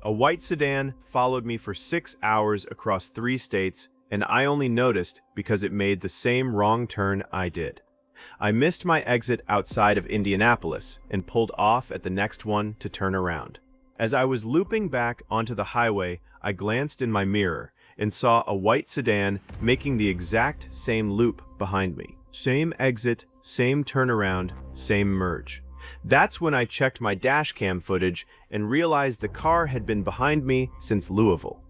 A white sedan followed me for 6 hours across 3 states, and I only noticed because it made the same wrong turn I did. I missed my exit outside of Indianapolis and pulled off at the next one to turn around. As I was looping back onto the highway, I glanced in my mirror and saw a white sedan making the exact same loop behind me. Same exit, same turnaround, same merge. That's when I checked my dashcam footage and realized the car had been behind me since Louisville.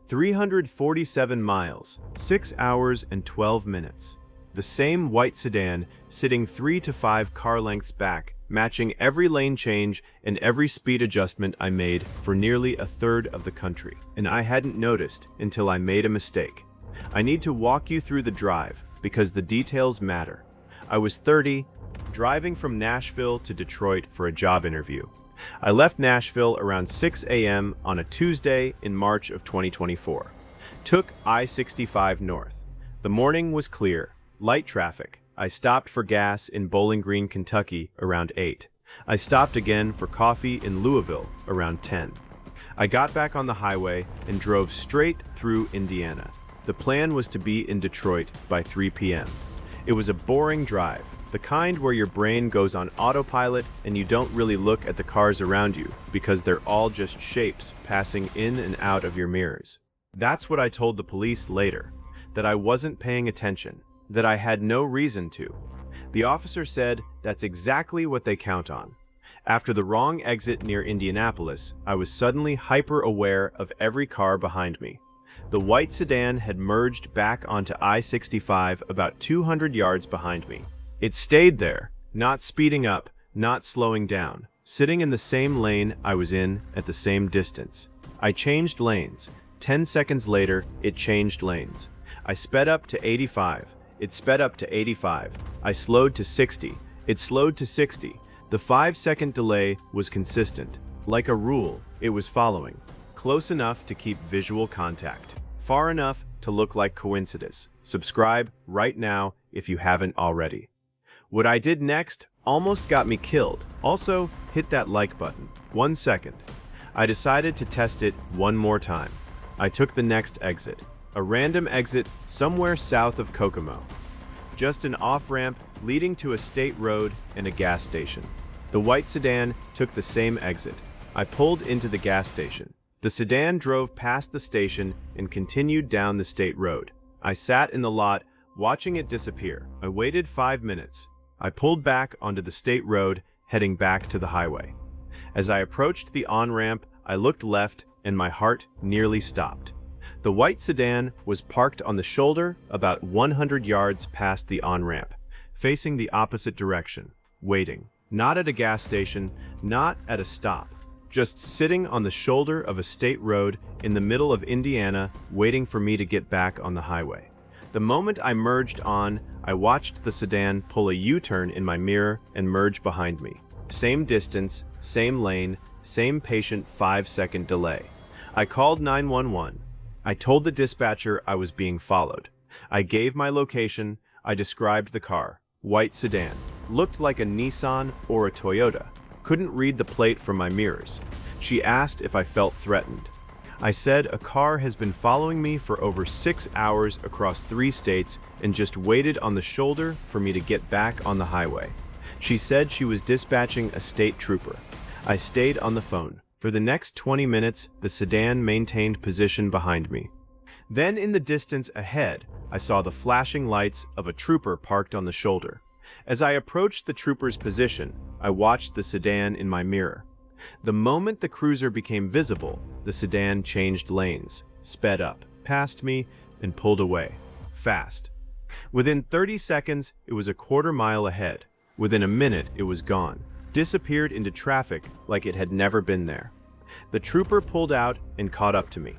347 miles, 6 hours and 12 minutes. The same white sedan sitting 3 to 5 car lengths back, matching every lane change and every speed adjustment I made for nearly a third of the country. And I hadn't noticed until I made a mistake. I need to walk you through the drive because the details matter. I was 30, driving from Nashville to Detroit for a job interview. I left Nashville around 6 a.m. on a Tuesday in March of 2024. Took I-65 north. The morning was clear. Light traffic. I stopped for gas in Bowling Green, Kentucky around 8. I stopped again for coffee in Louisville around 10. I got back on the highway and drove straight through Indiana. The plan was to be in Detroit by 3 p.m. It was a boring drive, the kind where your brain goes on autopilot and you don't really look at the cars around you because they're all just shapes passing in and out of your mirrors. That's what I told the police later, that I wasn't paying attention, that I had no reason to. The officer said that's exactly what they count on. After the wrong exit near Indianapolis, I was suddenly hyper-aware of every car behind me. The white sedan had merged back onto I-65 about 200 yards behind me. It stayed there, not speeding up, not slowing down, sitting in the same lane I was in at the same distance. I changed lanes. 10 seconds later, it changed lanes. I sped up to 85. It sped up to 85. I slowed to 60. It slowed to 60. The 5-second delay was consistent. Like a rule, it was following. Close enough to keep visual contact. Far enough to look like coincidence. Subscribe right now if you haven't already. What I did next almost got me killed. Also, hit that like button. 1 second. I decided to test it one more time. I took the next exit. A random exit somewhere south of Kokomo. Just an off-ramp leading to a state road and a gas station. The white sedan took the same exit. I pulled into the gas station. The sedan drove past the station and continued down the state road. I sat in the lot, watching it disappear. I waited 5 minutes. I pulled back onto the state road, heading back to the highway. As I approached the on-ramp, I looked left and my heart nearly stopped. The white sedan was parked on the shoulder about 100 yards past the on-ramp, facing the opposite direction, waiting. Not at a gas station, not at a stop, just sitting on the shoulder of a state road in the middle of Indiana, waiting for me to get back on the highway. The moment I merged on, I watched the sedan pull a U-turn in my mirror and merge behind me. Same distance, same lane, same patient 5-second delay. I called 911. I told the dispatcher I was being followed. I gave my location. I described the car. White sedan. Looked like a Nissan or a Toyota. Couldn't read the plate from my mirrors. She asked if I felt threatened. I said a car has been following me for over 6 hours across 3 states and just waited on the shoulder for me to get back on the highway. She said she was dispatching a state trooper. I stayed on the phone. For the next 20 minutes, the sedan maintained position behind me. Then in the distance ahead, I saw the flashing lights of a trooper parked on the shoulder. As I approached the trooper's position, I watched the sedan in my mirror. The moment the cruiser became visible, the sedan changed lanes, sped up, passed me, and pulled away. Fast. Within 30 seconds, it was a quarter-mile ahead. Within a minute, it was gone. Disappeared into traffic like it had never been there. The trooper pulled out and caught up to me.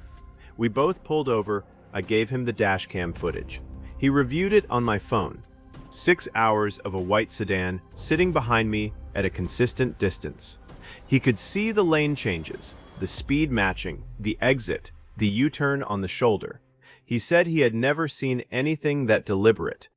We both pulled over. I gave him the dashcam footage. He reviewed it on my phone. 6 hours of a white sedan sitting behind me at a consistent distance. He could see the lane changes, the speed matching, the exit, the U-turn on the shoulder. He said he had never seen anything that deliberate.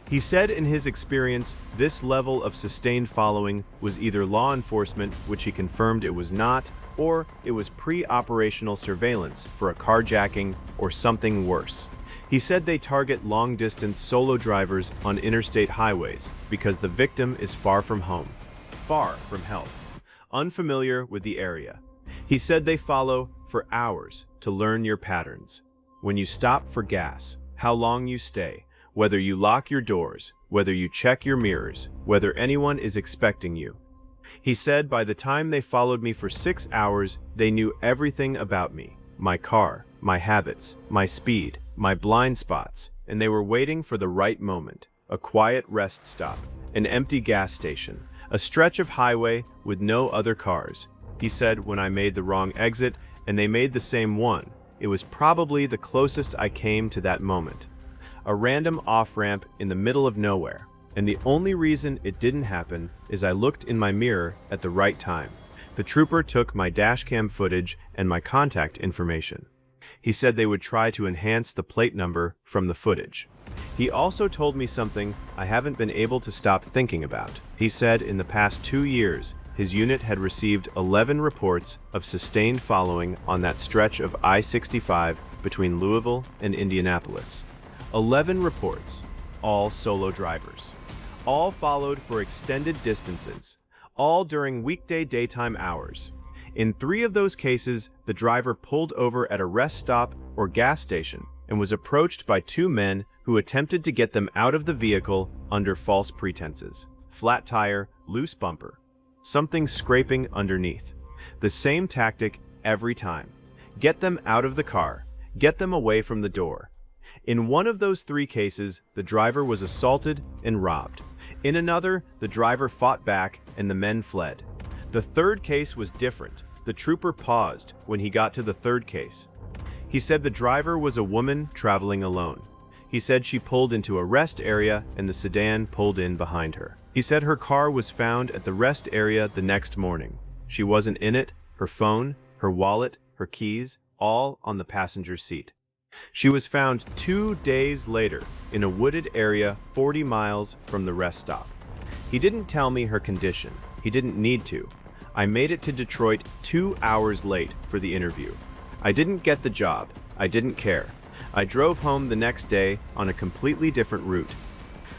He said in his experience, this level of sustained following was either law enforcement, which he confirmed it was not, or it was pre-operational surveillance for a carjacking or something worse. He said they target long-distance solo drivers on interstate highways because the victim is far from home, far from help, unfamiliar with the area. He said they follow for hours to learn your patterns. When you stop for gas, how long you stay, whether you lock your doors, whether you check your mirrors, whether anyone is expecting you. He said by the time they followed me for 6 hours, they knew everything about me, my car, my habits, my speed, my blind spots, and they were waiting for the right moment, a quiet rest stop, an empty gas station, a stretch of highway with no other cars. He said when I made the wrong exit and they made the same one, it was probably the closest I came to that moment. A random off-ramp in the middle of nowhere, and the only reason it didn't happen is I looked in my mirror at the right time. The trooper took my dashcam footage and my contact information. He said they would try to enhance the plate number from the footage. He also told me something I haven't been able to stop thinking about. He said in the past 2 years, his unit had received 11 reports of sustained following on that stretch of I-65 between Louisville and Indianapolis. 11 reports, all solo drivers. All followed for extended distances, all during weekday daytime hours. In 3 of those cases, the driver pulled over at a rest stop or gas station and was approached by 2 men who attempted to get them out of the vehicle under false pretenses. Flat tire, loose bumper, something scraping underneath. The same tactic every time. Get them out of the car, get them away from the door. In one of those 3 cases, the driver was assaulted and robbed. In another, the driver fought back and the men fled. The 3rd case was different. The trooper paused when he got to the 3rd case. He said the driver was a woman traveling alone. He said she pulled into a rest area and the sedan pulled in behind her. He said her car was found at the rest area the next morning. She wasn't in it, her phone, her wallet, her keys, all on the passenger seat. She was found 2 days later in a wooded area 40 miles from the rest stop. He didn't tell me her condition. He didn't need to. I made it to Detroit 2 hours late for the interview. I didn't get the job. I didn't care. I drove home the next day on a completely different route.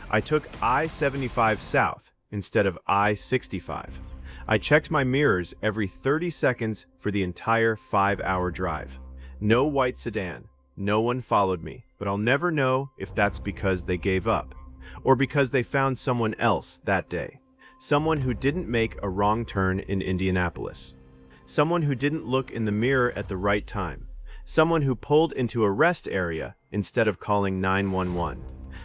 I took I-75 south instead of I-65. I checked my mirrors every 30 seconds for the entire 5-hour drive. No white sedan. No one followed me, but I'll never know if that's because they gave up, or because they found someone else that day. Someone who didn't make a wrong turn in Indianapolis. Someone who didn't look in the mirror at the right time. Someone who pulled into a rest area instead of calling 911.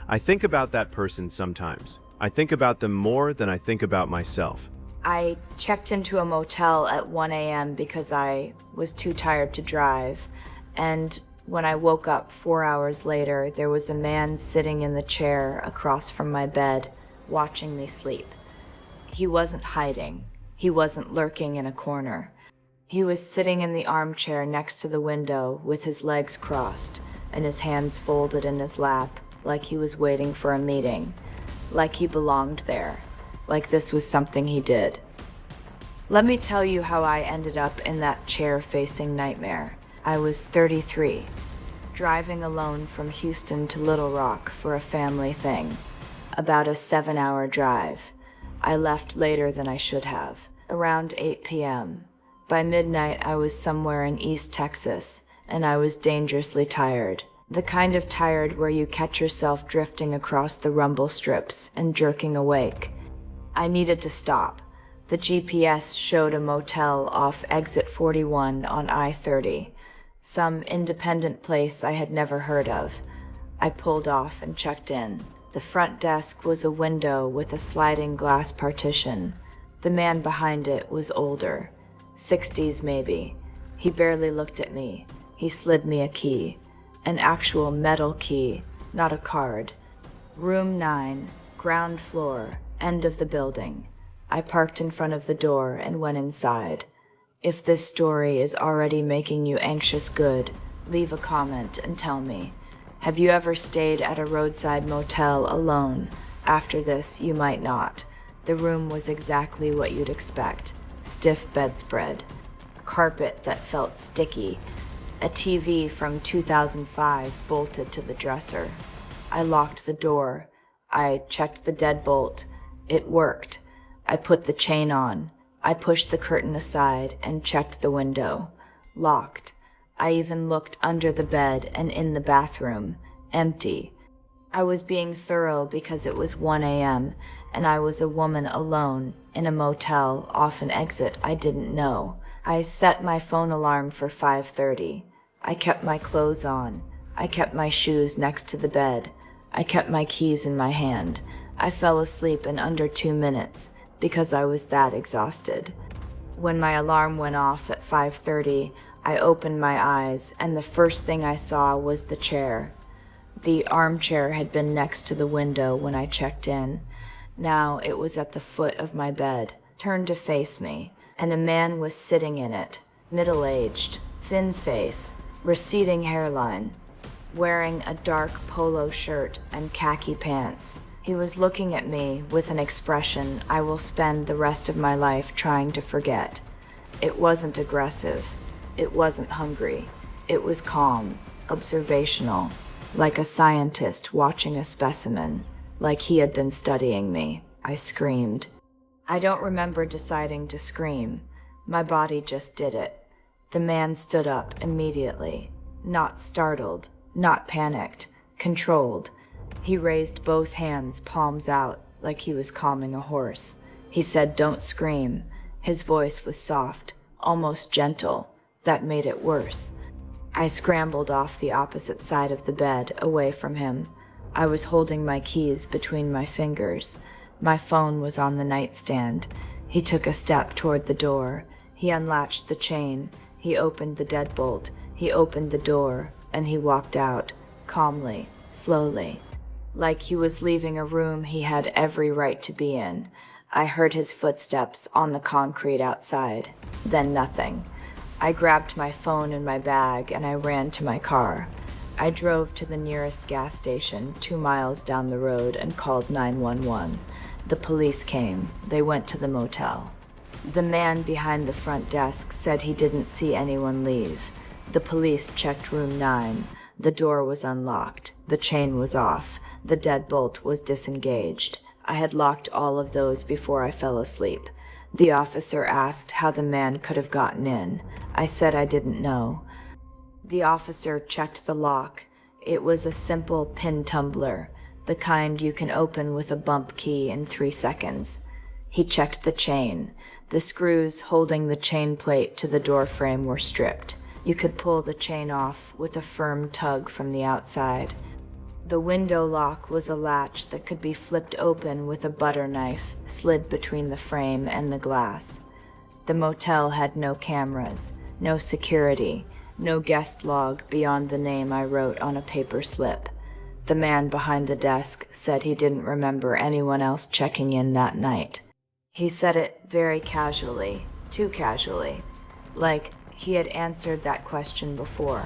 I think about that person sometimes. I think about them more than I think about myself. I checked into a motel at 1 a.m. because I was too tired to drive, and when I woke up 4 hours later, there was a man sitting in the chair across from my bed, watching me sleep. He wasn't hiding. He wasn't lurking in a corner. He was sitting in the armchair next to the window with his legs crossed and his hands folded in his lap, like he was waiting for a meeting, like he belonged there, like this was something he did. Let me tell you how I ended up in that chair-facing nightmare. I was 33, driving alone from Houston to Little Rock for a family thing, about a 7-hour drive. I left later than I should have, around 8 p.m. By midnight, I was somewhere in East Texas, and I was dangerously tired. The kind of tired where you catch yourself drifting across the rumble strips and jerking awake. I needed to stop. The GPS showed a motel off exit 41 on I-30. Some independent place I had never heard of. I pulled off and checked in. The front desk was a window with a sliding glass partition. The man behind it was older, 60s maybe. He barely looked at me. He slid me a key, an actual metal key, not a card. Room 9, ground floor, end of the building. I parked in front of the door and went inside. If this story is already making you anxious, good, leave a comment and tell me. Have you ever stayed at a roadside motel alone? After this, you might not. The room was exactly what you'd expect. Stiff bedspread. carpet that felt sticky, a TV from 2005 bolted to the dresser. I locked the door. I checked the deadbolt. It worked. I put the chain on. I pushed the curtain aside and checked the window. Locked. I even looked under the bed and in the bathroom. Empty. I was being thorough because it was 1 a.m. and I was a woman alone in a motel off an exit I didn't know. I set my phone alarm for 5:30. I kept my clothes on. I kept my shoes next to the bed. I kept my keys in my hand. I fell asleep in under 2 minutes because I was that exhausted. When my alarm went off at 5:30, I opened my eyes and the first thing I saw was the chair. The armchair had been next to the window when I checked in. Now it was at the foot of my bed, turned to face me, and a man was sitting in it, middle-aged, thin face, receding hairline, wearing a dark polo shirt and khaki pants. He was looking at me with an expression I will spend the rest of my life trying to forget. It wasn't aggressive. It wasn't hungry. It was calm, observational, like a scientist watching a specimen, like he had been studying me. I screamed. I don't remember deciding to scream. My body just did it. The man stood up immediately, not startled, not panicked, controlled. He raised both hands, palms out, like he was calming a horse. He said, "Don't scream." His voice was soft, almost gentle. That made it worse. I scrambled off the opposite side of the bed, away from him. I was holding my keys between my fingers. My phone was on the nightstand. He took a step toward the door. He unlatched the chain. He opened the deadbolt. He opened the door, and he walked out, calmly, slowly, like he was leaving a room he had every right to be in. I heard his footsteps on the concrete outside, then nothing. I grabbed my phone and my bag and I ran to my car. I drove to the nearest gas station 2 miles down the road and called 911. The police came. They went to the motel. The man behind the front desk said he didn't see anyone leave. The police checked room 9. The door was unlocked. The chain was off. The deadbolt was disengaged. I had locked all of those before I fell asleep. The officer asked how the man could have gotten in. I said I didn't know. The officer checked the lock. It was a simple pin tumbler, the kind you can open with a bump key in 3 seconds. He checked the chain. The screws holding the chain plate to the door frame were stripped. You could pull the chain off with a firm tug from the outside. The window lock was a latch that could be flipped open with a butter knife slid between the frame and the glass. The motel had no cameras, no security, no guest log beyond the name I wrote on a paper slip. The man behind the desk said he didn't remember anyone else checking in that night. He said it very casually, too casually, like he had answered that question before.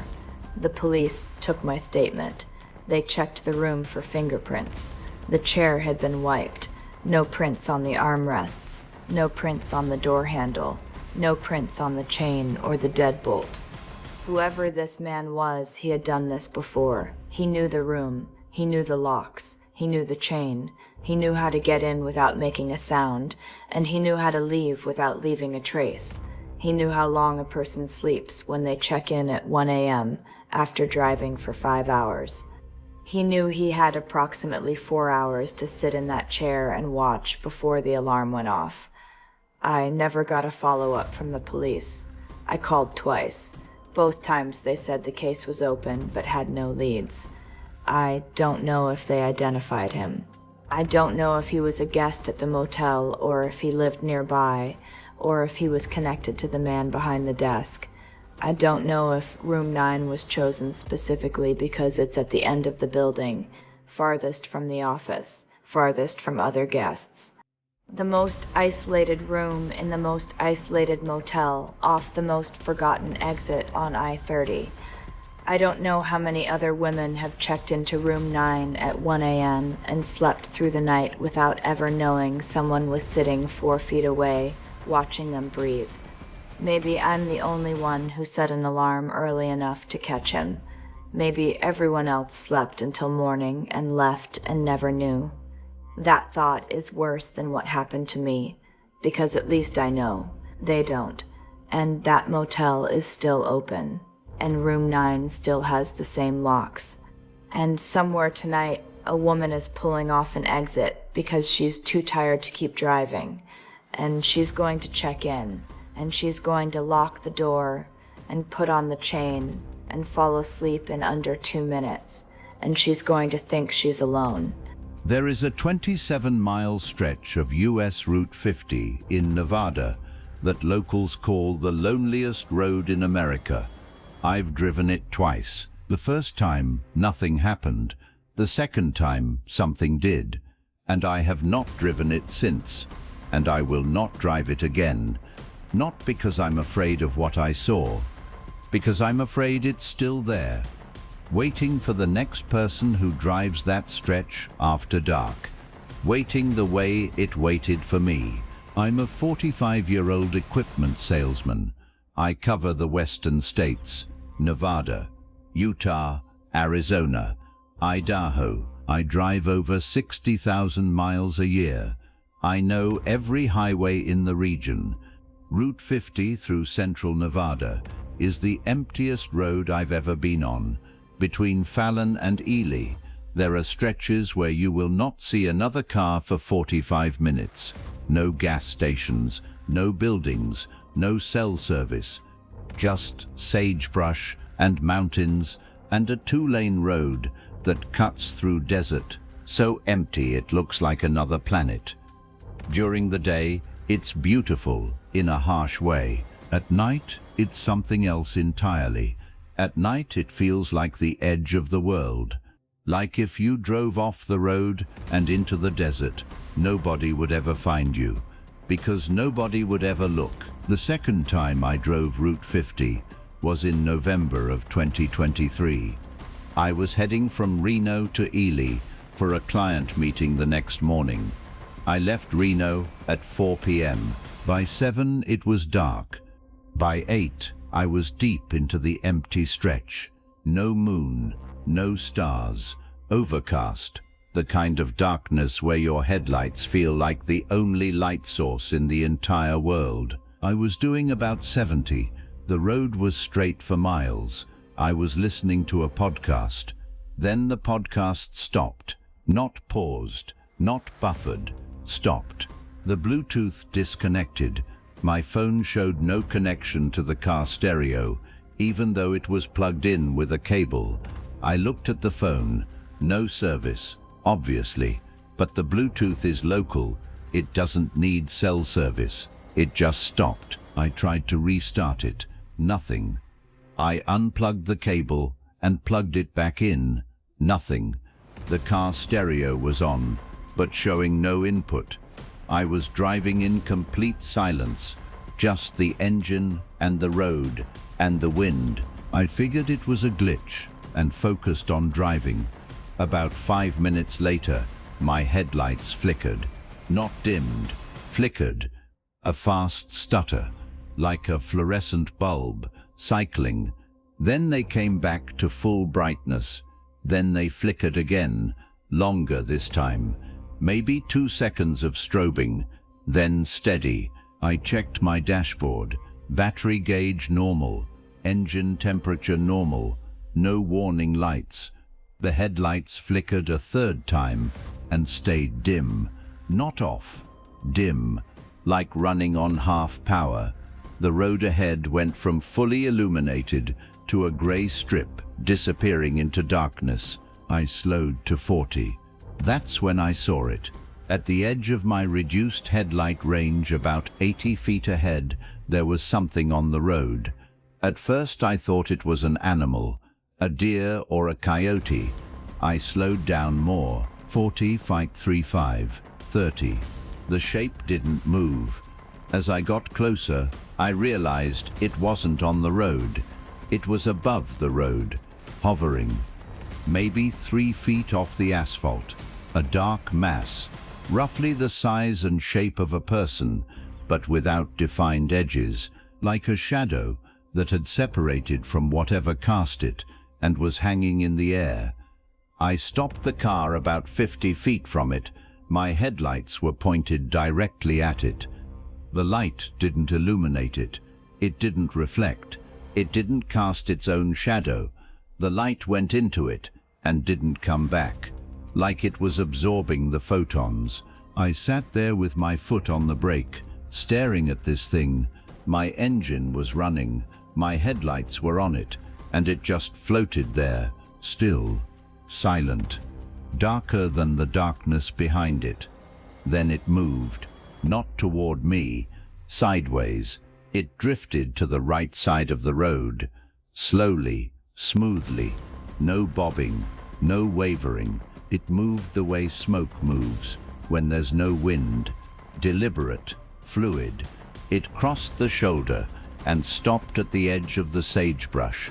The police took my statement. They checked the room for fingerprints. The chair had been wiped. No prints on the armrests. No prints on the door handle. No prints on the chain or the deadbolt. Whoever this man was, he had done this before. He knew the room. He knew the locks. He knew the chain. He knew how to get in without making a sound, and he knew how to leave without leaving a trace. He knew how long a person sleeps when they check in at 1 a.m. after driving for 5 hours. He knew he had approximately 4 hours to sit in that chair and watch before the alarm went off. I never got a follow-up from the police. I called twice. Both times they said the case was open but had no leads. I don't know if they identified him. I don't know if he was a guest at the motel or if he lived nearby or if he was connected to the man behind the desk. I don't know if room 9 was chosen specifically because it's at the end of the building, farthest from the office, farthest from other guests. The most isolated room in the most isolated motel off the most forgotten exit on I-30. I don't know how many other women have checked into room 9 at 1 a.m. and slept through the night without ever knowing someone was sitting 4 feet away, watching them breathe. Maybe I'm the only one who set an alarm early enough to catch him. Maybe everyone else slept until morning and left and never knew. That thought is worse than what happened to me, because at least I know they don't, and that motel is still open, and room 9 still has the same locks. And somewhere tonight, a woman is pulling off an exit because she's too tired to keep driving, and she's going to check in, and she's going to lock the door and put on the chain and fall asleep in under 2 minutes, and she's going to think she's alone. There is a 27-mile stretch of US Route 50 in Nevada that locals call the loneliest road in America. I've driven it twice. The first time, nothing happened. The second time, something did. And I have not driven it since. And I will not drive it again. Not because I'm afraid of what I saw, because I'm afraid it's still there, waiting for the next person who drives that stretch after dark, waiting the way it waited for me. I'm a 45-year-old equipment salesman. I cover the western states, Nevada, Utah, Arizona, Idaho. I drive over 60,000 miles a year. I know every highway in the region. Route 50 through central Nevada is the emptiest road I've ever been on. Between Fallon and Ely, there are stretches where you will not see another car for 45 minutes. No gas stations, no buildings, no cell service. Just sagebrush and mountains and a 2-lane road that cuts through desert, so empty it looks like another planet. During the day, it's beautiful in a harsh way. At night, it's something else entirely. At night, it feels like the edge of the world. Like if you drove off the road and into the desert, nobody would ever find you, because nobody would ever look. The second time I drove Route 50 was in November of 2023. I was heading from Reno to Ely for a client meeting the next morning. I left Reno at 4 p.m. By 7, it was dark. By 8, I was deep into the empty stretch. No moon, no stars, overcast, the kind of darkness where your headlights feel like the only light source in the entire world. I was doing about 70. The road was straight for miles. I was listening to a podcast. Then the podcast stopped. Not paused, not buffered, stopped. The Bluetooth disconnected. My phone showed no connection to the car stereo, even though it was plugged in with a cable. I looked at the phone. No service, obviously, but the Bluetooth is local. It doesn't need cell service. It just stopped. I tried to restart it. Nothing. I unplugged the cable and plugged it back in. Nothing. The car stereo was on, but showing no input. I was driving in complete silence, just the engine and the road and the wind. I figured it was a glitch and focused on driving. About 5 minutes later, my headlights flickered. Not dimmed, flickered. A fast stutter, like a fluorescent bulb, cycling. Then they came back to full brightness. Then they flickered again, longer this time. Maybe 2 seconds of strobing, then steady. I checked my dashboard. Battery gauge normal, engine temperature normal, no warning lights. The headlights flickered a 3rd time and stayed dim, not off, dim, like running on half power. The road ahead went from fully illuminated to a grey strip, disappearing into darkness. I slowed to 40. That's when I saw it. At the edge of my reduced headlight range, about 80 feet ahead, there was something on the road. At first I thought it was an animal, a deer or a coyote. I slowed down more. 40, fight 35, 30. The shape didn't move. As I got closer, I realized it wasn't on the road. It was above the road, hovering. Maybe 3 feet off the asphalt. A dark mass, roughly the size and shape of a person, but without defined edges, like a shadow that had separated from whatever cast it and was hanging in the air. I stopped the car about 50 feet from it. My headlights were pointed directly at it. The light didn't illuminate it. It didn't reflect. It didn't cast its own shadow. The light went into it and didn't come back, like it was absorbing the photons. I sat there with my foot on the brake, staring at this thing. My engine was running, my headlights were on it, and it just floated there, still, silent, darker than the darkness behind it. Then it moved, not toward me, sideways. It drifted to the right side of the road, slowly, smoothly, no bobbing, no wavering. It moved the way smoke moves when there's no wind, deliberate, fluid. It crossed the shoulder and stopped at the edge of the sagebrush.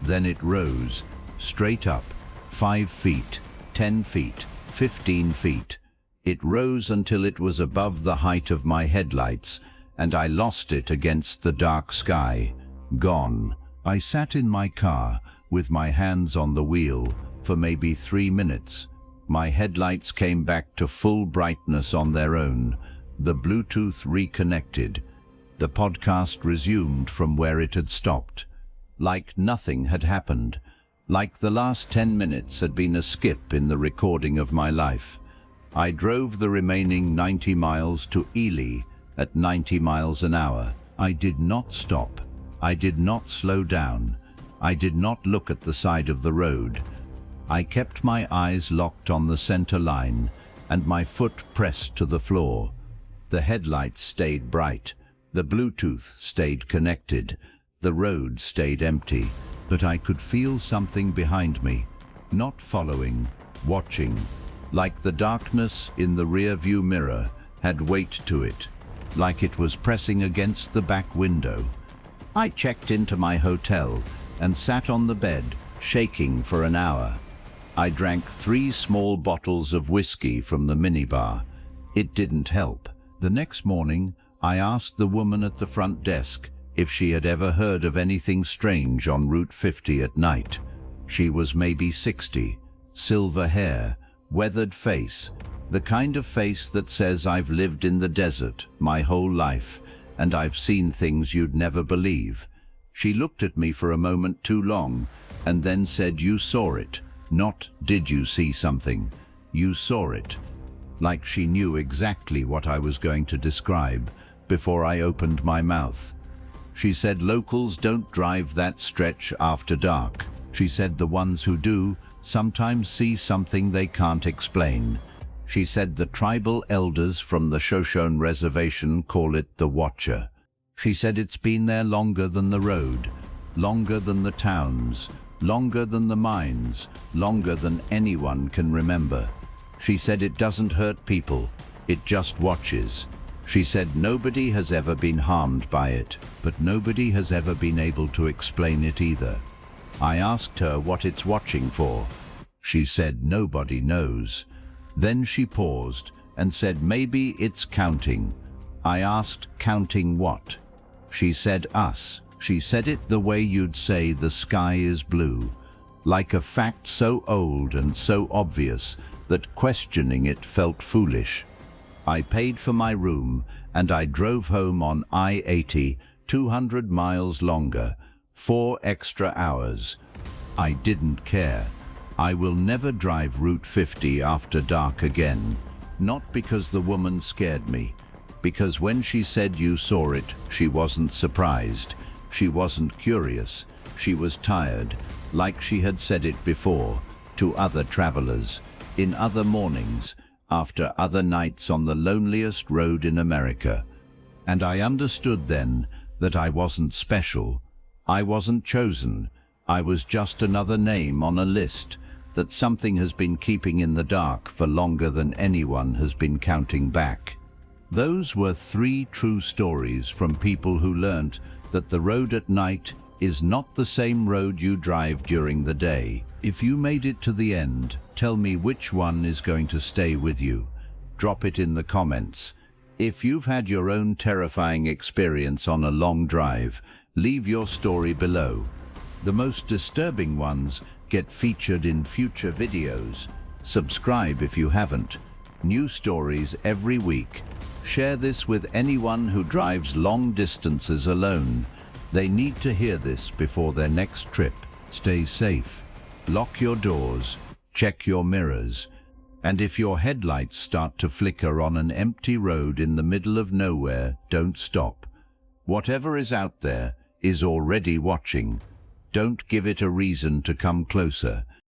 Then it rose, straight up, 5 feet, 10 feet, 15 feet. It rose until it was above the height of my headlights, and I lost it against the dark sky. Gone. I sat in my car with my hands on the wheel for maybe 3 minutes. My headlights came back to full brightness on their own. The Bluetooth reconnected. The podcast resumed from where it had stopped. Like nothing had happened. Like the last 10 minutes had been a skip in the recording of my life. I drove the remaining 90 miles to Ely at 90 miles an hour. I did not stop. I did not slow down. I did not look at the side of the road. I kept my eyes locked on the center line and my foot pressed to the floor. The headlights stayed bright. The Bluetooth stayed connected. The road stayed empty. But I could feel something behind me, not following, watching, like the darkness in the rear-view mirror had weight to it, like it was pressing against the back window. I checked into my hotel and sat on the bed, shaking for an hour. I drank 3 small bottles of whiskey from the minibar. It didn't help. The next morning, I asked the woman at the front desk if she had ever heard of anything strange on Route 50 at night. She was maybe 60, silver hair, weathered face, the kind of face that says I've lived in the desert my whole life and I've seen things you'd never believe. She looked at me for a moment too long and then said, "You saw it, not did you see something. You saw it." Like she knew exactly what I was going to describe before I opened my mouth. She said locals don't drive that stretch after dark. She said the ones who do sometimes see something they can't explain. She said the tribal elders from the Shoshone Reservation call it the Watcher. She said it's been there longer than the road, longer than the towns, longer than the mines, longer than anyone can remember. She said it doesn't hurt people, it just watches. She said nobody has ever been harmed by it, but nobody has ever been able to explain it either. I asked her what it's watching for. She said nobody knows. Then she paused and said maybe it's counting. I asked, counting what? She said us. She said it the way you'd say the sky is blue, like a fact so old and so obvious that questioning it felt foolish. I paid for my room and I drove home on I-80, 200 miles longer, 4 extra hours. I didn't care. I will never drive Route 50 after dark again, not because the woman scared me, because when she said you saw it, she wasn't surprised, she wasn't curious, she was tired, like she had said it before, to other travelers, in other mornings, after other nights on the loneliest road in America. And I understood then that I wasn't special, I wasn't chosen, I was just another name on a list that something has been keeping in the dark for longer than anyone has been counting back. Those were 3 true stories from people who learnt that the road at night is not the same road you drive during the day. If you made it to the end, tell me which one is going to stay with you. Drop it in the comments. If you've had your own terrifying experience on a long drive, leave your story below. The most disturbing ones get featured in future videos. Subscribe if you haven't. New stories every week. Share this with anyone who drives long distances alone. They need to hear this before their next trip. Stay safe. Lock your doors. Check your mirrors. And if your headlights start to flicker on an empty road in the middle of nowhere, don't stop. Whatever is out there is already watching. Don't give it a reason to come closer.